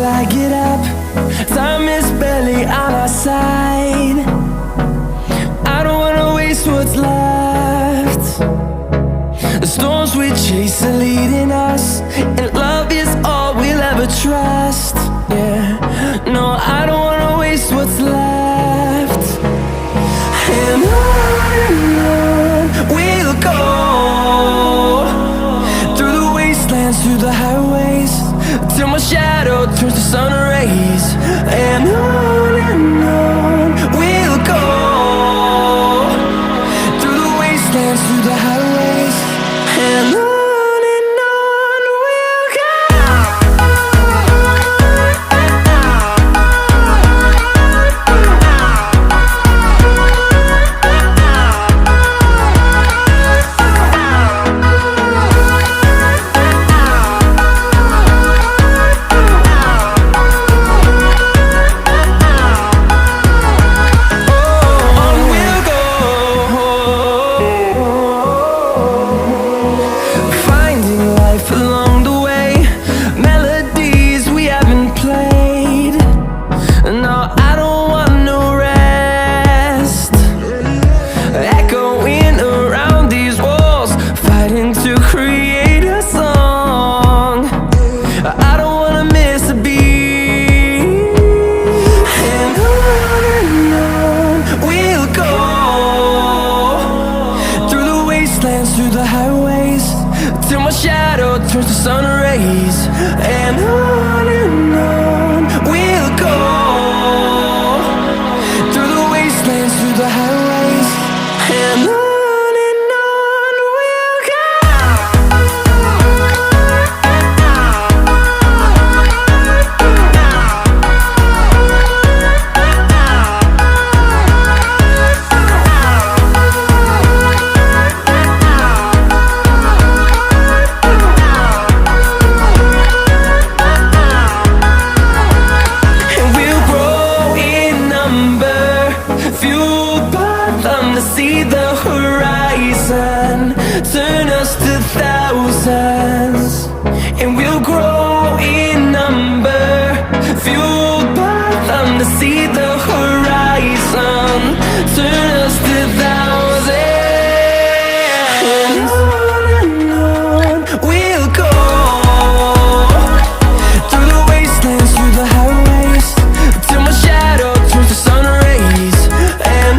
I get up. Time is barely on our side. I don't wanna waste what's left. The storms we chase are leading us, and love is all we'll ever trust. Yeah, no, I don't wanna waste what's left. And on we'll go, through the wastelands, through the highways, till my shadow turns to sun rays. And on we'll go, through the wastelands, through the highways, and on we'll go. Through the highways, till my shadow turns to sun rays. And on we'll go, through the wastelands, through the highways, and on we'll go. See the horizon, turn us to thousands, and we'll grow in number, fueled by them to see the horizon, turn us to thousands, and on we'll go, through the wastelands, through the highways, till my shadow turns to sun rays. And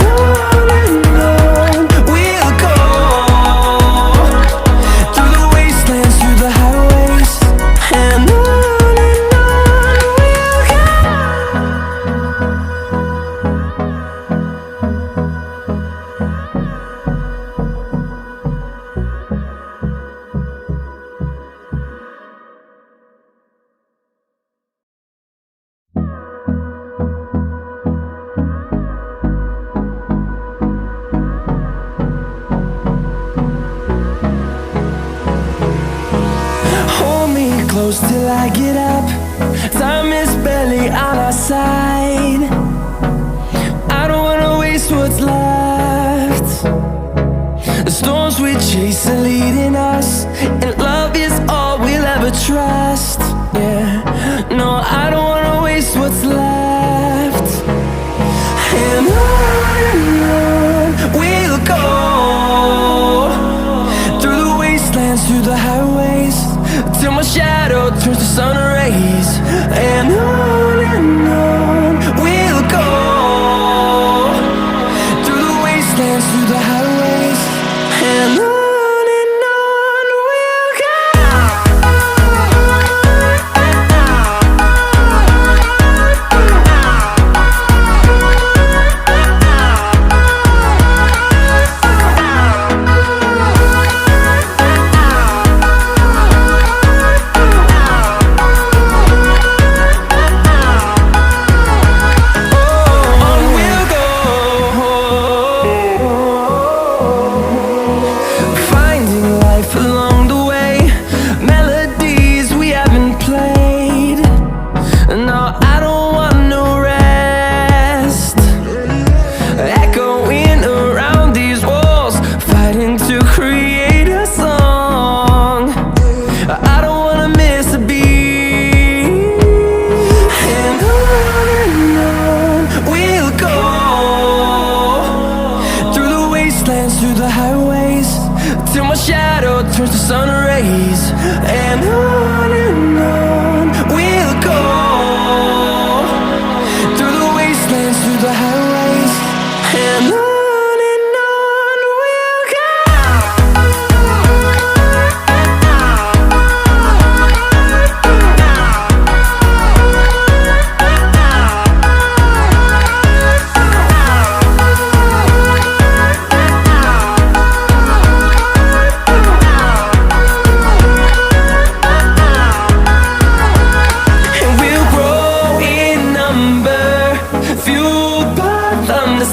close till I get up. Time is barely on our side. I don't wanna waste what's left. The storms we chase are leading us, and love is all we'll ever trust. Yeah, no, I don't wanna waste what's left. And on we'll go, through the wastelands, through the highways, till my shadow turns to sun rays. And on we'll go, through the wastelands, through the highways, and on we'll go. through the highways, till my shadow turns to sun rays. And on we'll go, through the wastelands, through the highways. And on we'll go.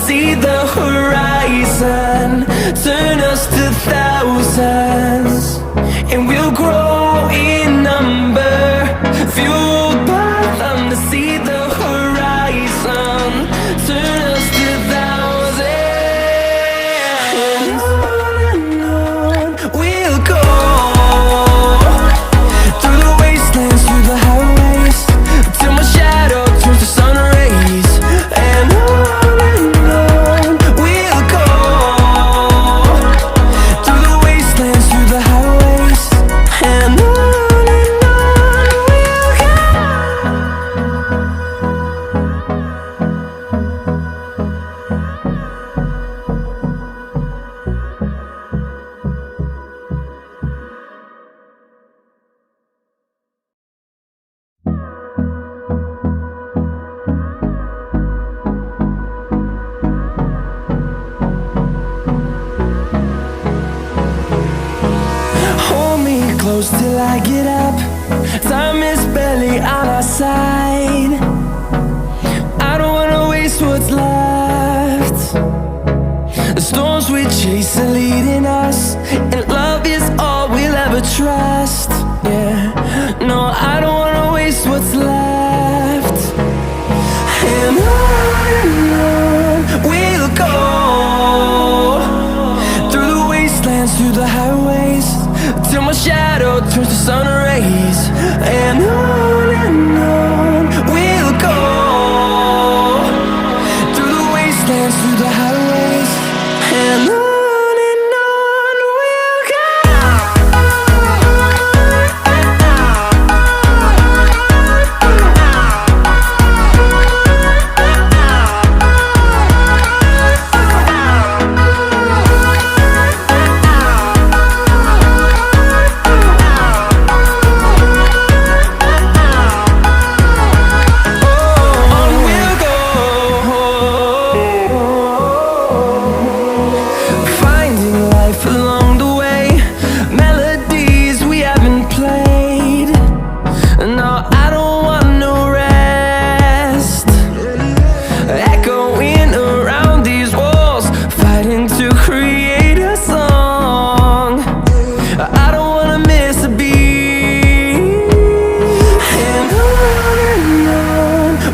See the horizon, turn us to thousands, and we'll grow in number, fueled by them. To see the horizon, turn us to thousands, and on we'll go, through the wastelands, through the highways, till my shadow turns to sun rays. And close till I get up. Time is barely on our side. I don't wanna waste what's left. The storms we chase are leading us, and love is all we'll ever trust. Yeah, no, I don't wanna waste what's left. And on we'll go, through the wastelands, through the highways, till my shadow turns to sun rays. And on we'll go, through the wastelands, through the highways. And on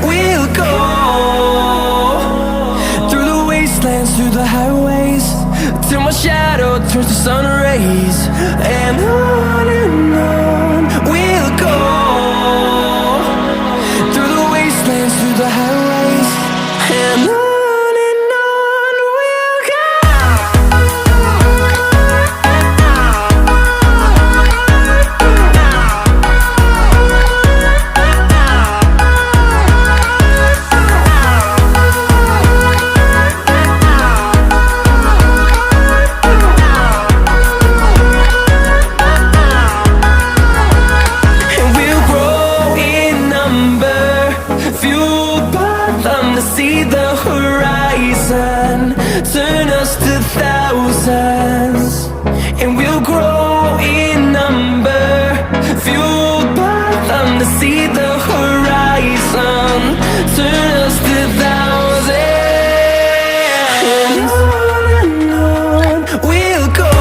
we'll go. Through the highways, till my shadow turns to sun rays. And on we'll go, through the wastelands, through the highways. And on we'll go. See the horizon, turn us to thousands, and we'll grow in number, fueled by them. To see the horizon, turn us to thousands, and on we'll go,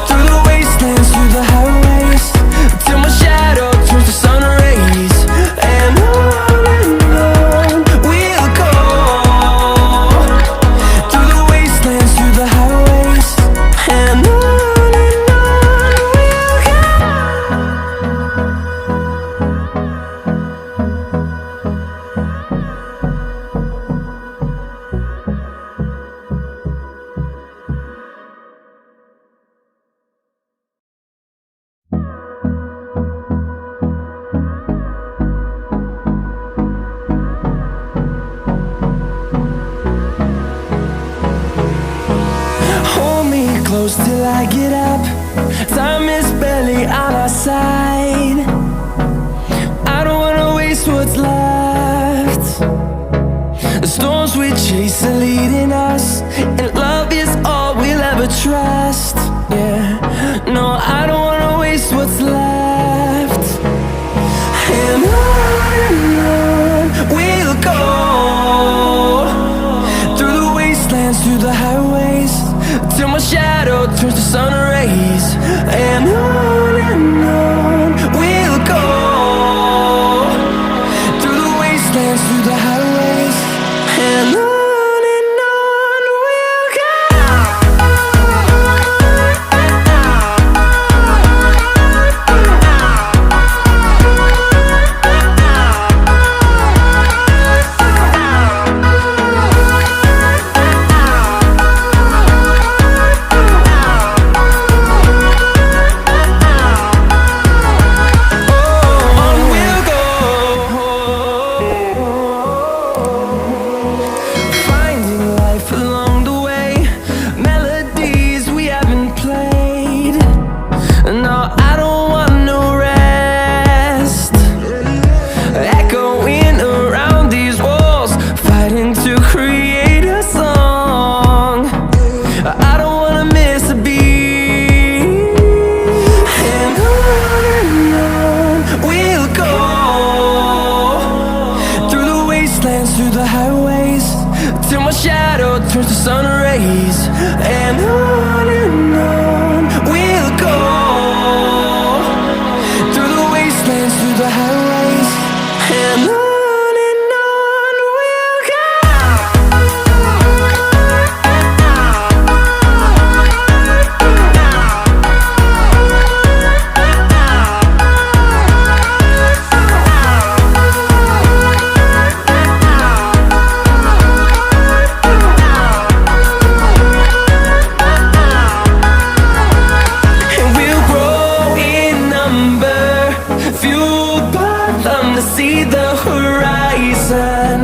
through the wastelands, through the highways, till my shadow turns to sun rays. And we'll go, through the wastelands, through the highways. And I get up. Time is barely on our side. I don't wanna waste what's left. The storms we chase are leading us, and love is all we'll ever trust. Yeah, no, I don't wanna waste what's left. And on we'll go, through the wastelands, through the highways, till my shadow turns to sun rays. And on we'll go, through the wastelands, through the highways, and on we'll go. Through the highways, till my shadow turns to sun rays. And on we'll go, through the wastelands, through the highways, and on we'll go. See the horizon,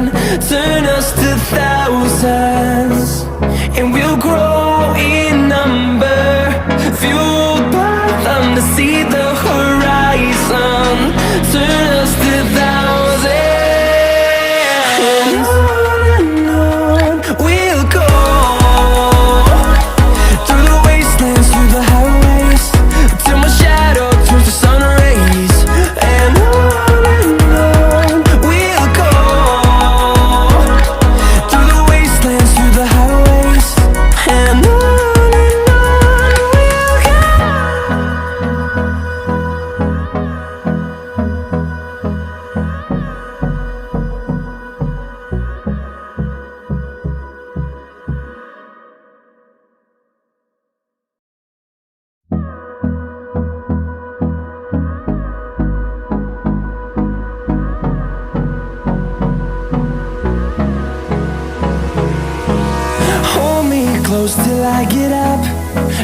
turn us to thousands, and we'll grow in number, fueled by them. To see the horizon, turn us to thousands, and on we'll go, through the wastelands, through the highways, till my shadow turns to sun rays. And close till I get up.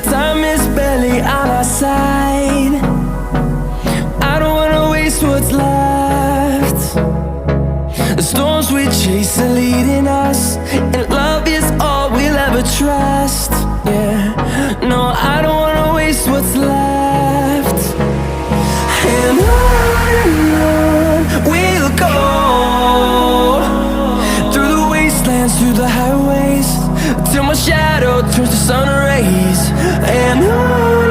Time is barely on our side. I don't wanna waste what's left. The storms we chase are leading us, and love is all we'll ever trust. Yeah, no, I don't wanna waste what's left. And on we'll go, through the wastelands, through the highways, till my shadow turns to sun rays. And on